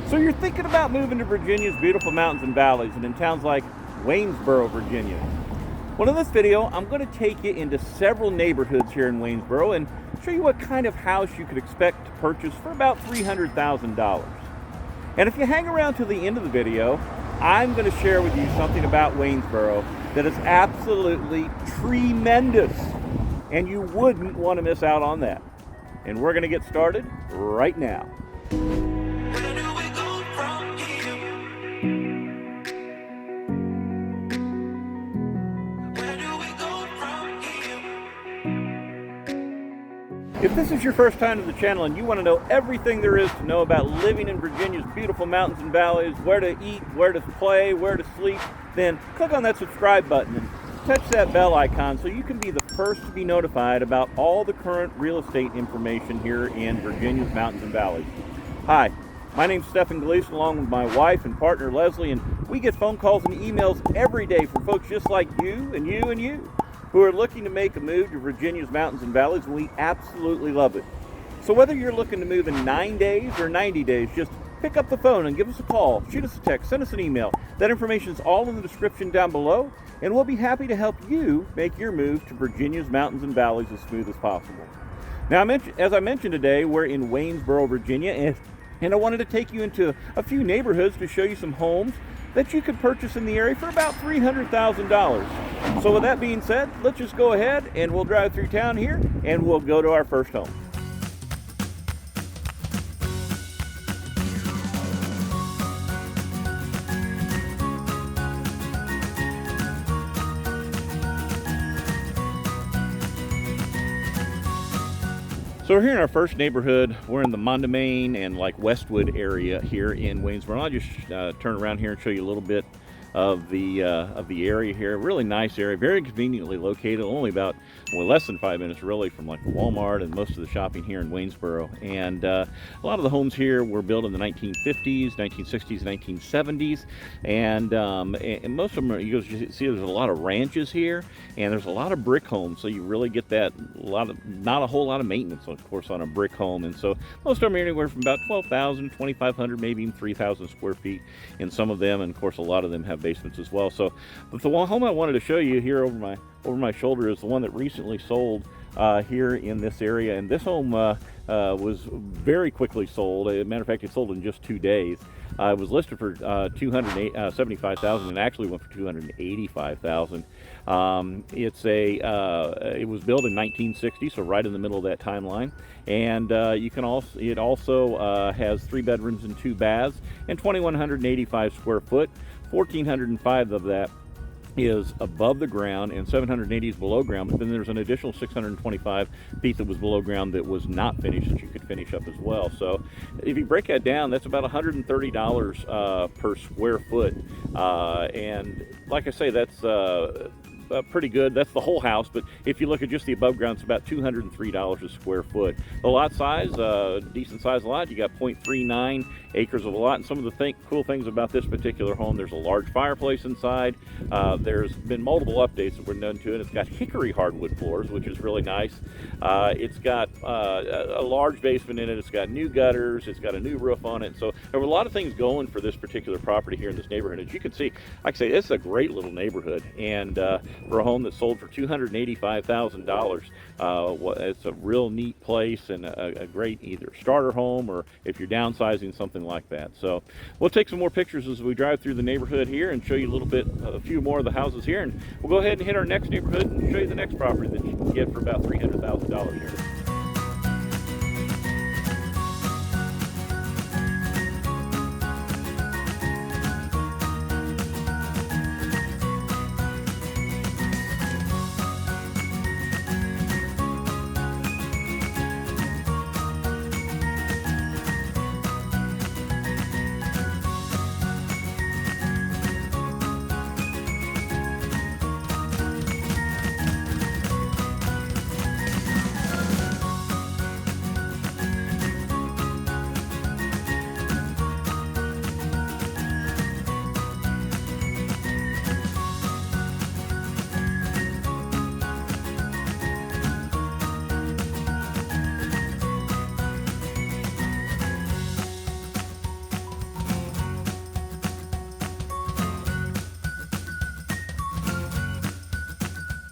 So you're thinking about moving to Virginia's beautiful mountains and valleys and in towns like Waynesboro, Virginia. Well, in this video, I'm going to take you into several neighborhoods here in Waynesboro and show you what kind of house you could expect to purchase for about $300,000. And if you hang around to the end of the video, I'm going to share with you something about Waynesboro that is absolutely tremendous, and you wouldn't want to miss out on that. And we're going to get started right now. If this is your first time to the channel and you want to know everything there is to know about living in Virginia's beautiful mountains and valleys, where to eat, where to play, where to sleep, then click on that subscribe button and touch that bell icon so you can be the first to be notified about all the current real estate information here in Virginia's mountains and valleys. Hi, my name's Stephen Gleason, along with my wife and partner Leslie, and we get phone calls and emails every day from folks just like you and you and you who are looking to make a move to Virginia's mountains and valleys, and we absolutely love it. So whether you're looking to move in 9 days or 90 days, just pick up the phone and give us a call, shoot us a text, send us an email. That information is all in the description down below, and we'll be happy to help you make your move to Virginia's mountains and valleys as smooth as possible. Now, as I mentioned today, we're in Waynesboro, Virginia, and I wanted to take you into a few neighborhoods to show you some homes that you could purchase in the area for about $300,000. So with that being said, let's just go ahead and we'll drive through town here and we'll go to our first home. So we're here in our first neighborhood. We're in the Mondamain and like Westwood area here in Waynesboro. I'll just turn around here and show you a little bit of the area here. Really nice area, very conveniently located, only about less than 5 minutes really from like Walmart and most of the shopping here in Waynesboro. And a lot of the homes here were built in the 1950s, 1960s, 1970s, and most of them are, you see there's a lot of ranches here, and there's a lot of brick homes, so you really get that not a whole lot of maintenance, of course, on a brick home. And so most of them are anywhere from about 12,000, 2,500, maybe even 3,000 square feet in some of them, and of course a lot of them have basements as well. So but the one home I wanted to show you here over my shoulder is the one that recently sold here in this area, and this home was very quickly sold. As a matter of fact, it sold in just 2 days. It was listed for $275,000 and actually went for $285,000. It was built in 1960, so right in the middle of that timeline. And it also has 3 bedrooms and 2 baths and 2,185 square foot. 1,405 of that is above the ground and 780 is below ground, but then there's an additional 625 feet that was below ground that was not finished that you could finish up as well. So if you break that down, that's about $130 per square foot, and like I say, that's pretty good. That's the whole house, but if you look at just the above ground, it's about $203 a square foot. The lot size, decent sized lot. You got 0.39 acres of a lot, and some of the cool things about this particular home, there's a large fireplace inside. There's been multiple updates that were done to it. It's got hickory hardwood floors, which is really nice. It's got a large basement in it. It's got new gutters. It's got a new roof on it. So there were a lot of things going for this particular property here in this neighborhood. As you can see, like I say, it's a great little neighborhood, and for a home that sold for $285,000, it's a real neat place and a great either starter home or if you're downsizing, something like that. So we'll take some more pictures as we drive through the neighborhood here and show you a few more of the houses here, and we'll go ahead and hit our next neighborhood and show you the next property that you can get for about $300,000 here.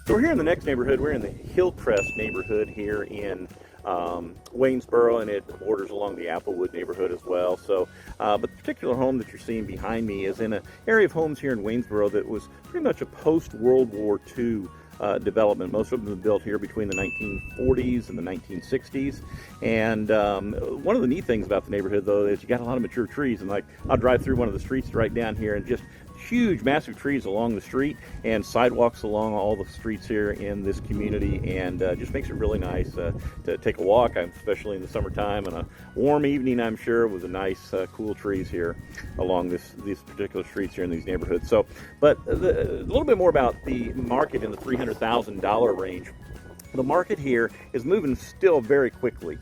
So we're here in the next neighborhood. We're in the Hillcrest neighborhood here in Waynesboro, and it borders along the Applewood neighborhood as well. So, but the particular home that you're seeing behind me is in an area of homes here in Waynesboro that was pretty much a post-World War II development. Most of them were built here between the 1940s and the 1960s. And one of the neat things about the neighborhood, though, is you got a lot of mature trees. And like, I'll drive through one of the streets right down here, and just huge, massive trees along the street and sidewalks along all the streets here in this community, and just makes it really nice to take a walk, especially in the summertime and a warm evening, I'm sure, with the nice, cool trees here along these particular streets here in these neighborhoods. So, but a little bit more about the market in the $300,000 range. The market here is moving still very quickly.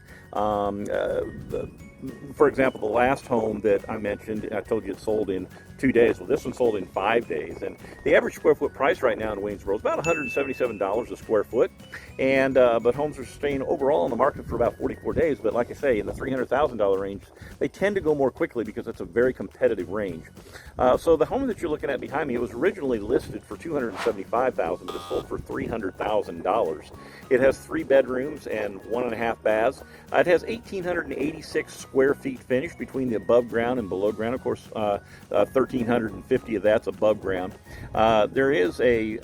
For example, the last home that I mentioned, I told you it sold in 2 days. Well, this one sold in 5 days, and the average square foot price right now in Waynesboro is about $177 a square foot. And but homes are staying overall in the market for about 44 days. But like I say, in the $300,000 range, they tend to go more quickly because it's a very competitive range. So the home that you're looking at behind me, it was originally listed for $275,000, but it sold for $300,000. It has 3 bedrooms and 1.5 baths. It has 1,886 square feet finished between the above ground and below ground. Of course, 1,350 of that's above ground. There is a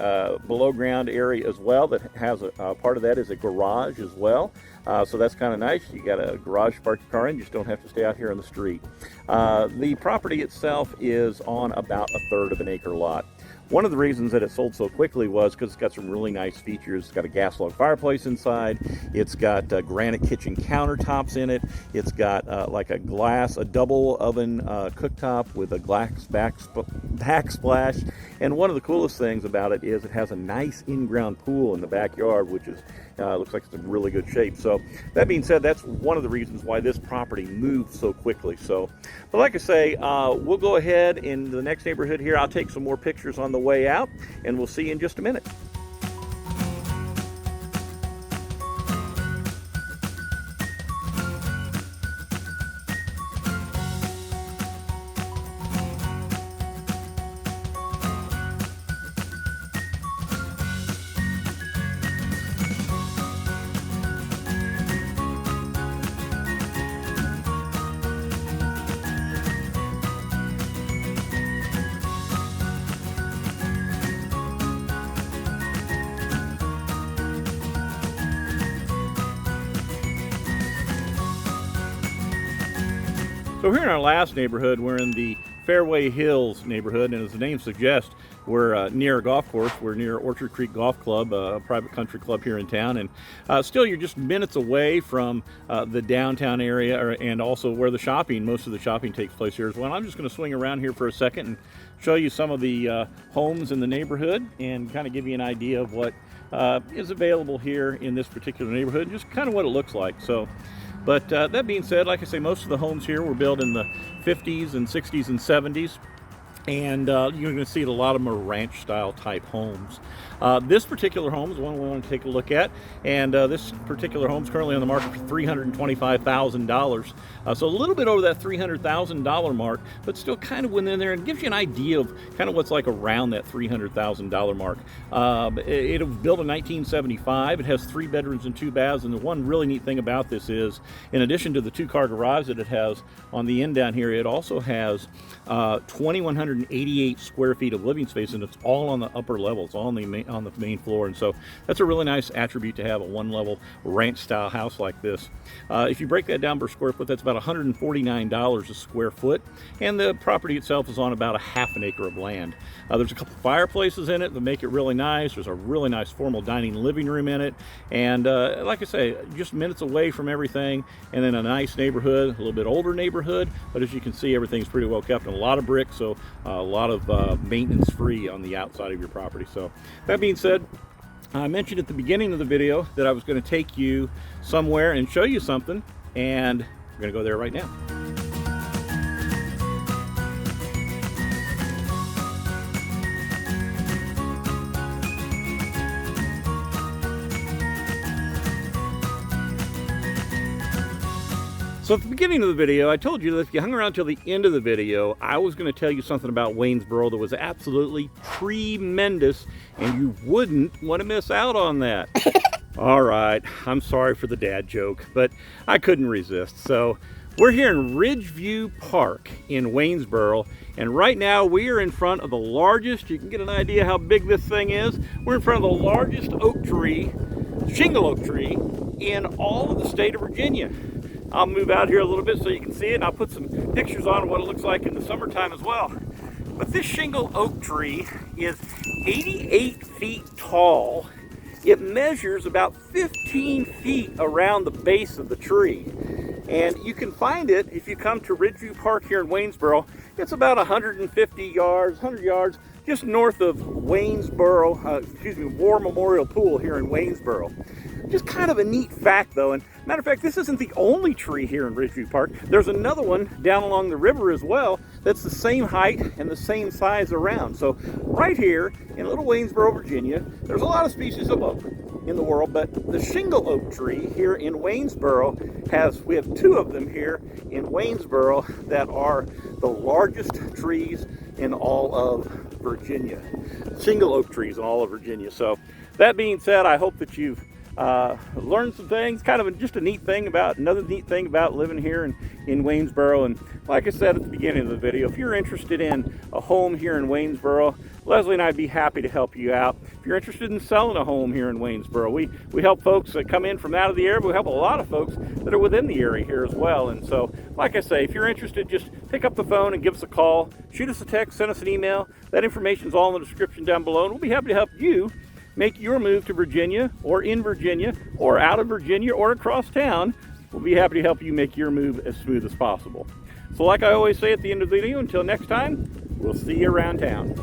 below ground area as well that has a part of that is a garage as well. So that's kind of nice. You got a garage to park your car in. You just don't have to stay out here on the street. The property itself is on about 1/3 of an acre lot. One of the reasons that it sold so quickly was because it's got some really nice features. It's got a gas log fireplace inside. It's got granite kitchen countertops in it. It's got like a double oven cooktop with a glass backsplash. And one of the coolest things about it is it has a nice in-ground pool in the backyard, which is looks like it's in really good shape. So that being said, that's one of the reasons why this property moved so quickly. So, but like I say, we'll go ahead in the next neighborhood here. I'll take some more pictures on the way out, and we'll see you in just a minute. So here in our last neighborhood, we're in the Fairway Hills neighborhood, and as the name suggests, we're near a golf course. We're near Orchard Creek Golf Club, a private country club here in town, and still you're just minutes away from the downtown area and also where most of the shopping takes place here as well. I'm just going to swing around here for a second and show you some of the homes in the neighborhood and kind of give you an idea of what is available here in this particular neighborhood, and just kind of what it looks like. So. But that being said, like I say, most of the homes here were built in the 50s and 60s and 70s. And you're going to see a lot of them are ranch style type homes. This particular home is one we want to take a look at, and this particular home is currently on the market for $325,000. So a little bit over that $300,000 mark, but still kind of within there, and gives you an idea of kind of what's like around that $300,000 mark. It was built in 1975. It has 3 bedrooms and 2 baths, and the one really neat thing about this is, in addition to the 2-car garage that it has on the end down here, it also has 2,188 square feet of living space, and it's all on the upper level. It's all on the main floor, and so that's a really nice attribute to have a one-level ranch-style house like this. If you break that down per square foot, that's about $149 a square foot, and the property itself is on about a half an acre of land. There's a couple fireplaces in it that make it really nice. There's a really nice formal dining living room in it, and like I say, just minutes away from everything, and then a nice neighborhood, a little bit older neighborhood, but as you can see, everything's pretty well kept, and a lot of bricks, so a lot of maintenance free on the outside of your property. So that being said, I mentioned at the beginning of the video that I was going to take you somewhere and show you something, and we're going to go there right now. So at the beginning of the video, I told you that if you hung around till the end of the video, I was going to tell you something about Waynesboro that was absolutely tremendous, and you wouldn't want to miss out on that. All right, I'm sorry for the dad joke, but I couldn't resist. So we're here in Ridgeview Park in Waynesboro, and right now we are in front of the largest, you can get an idea how big this thing is, we're in front of the largest oak tree, shingle oak tree, in all of the state of Virginia. I'll move out here a little bit so you can see it, and I'll put some pictures on what it looks like in the summertime as well. But this shingle oak tree is 88 feet tall. It measures about 15 feet around the base of the tree. And you can find it if you come to Ridgeview Park here in Waynesboro. It's about 150 yards, 100 yards, just north of War Memorial Pool here in Waynesboro. Just kind of a neat fact though, and matter of fact, this isn't the only tree here in Ridgeview Park. There's another one down along the river as well that's the same height and the same size around. So right here in little Waynesboro, Virginia, there's a lot of species of oak in the world, but the shingle oak tree here in Waynesboro we have two of them here in Waynesboro that are the largest trees in all of Virginia. Shingle oak trees in all of Virginia. So that being said, I hope that you've learned some things, kind of just another neat thing about living here in Waynesboro. And like I said at the beginning of the video, if you're interested in a home here in Waynesboro, Leslie and I'd be happy to help you out. If you're interested in selling a home here in Waynesboro, we help folks that come in from out of the area, but we help a lot of folks that are within the area here as well. And so, like I say, if you're interested, just pick up the phone and give us a call, shoot us a text, send us an email. That information is all in the description down below, and we'll be happy to help you make your move to Virginia, or in Virginia, or out of Virginia, or across town. We'll be happy to help you make your move as smooth as possible. So like I always say at the end of the video, until next time, we'll see you around town.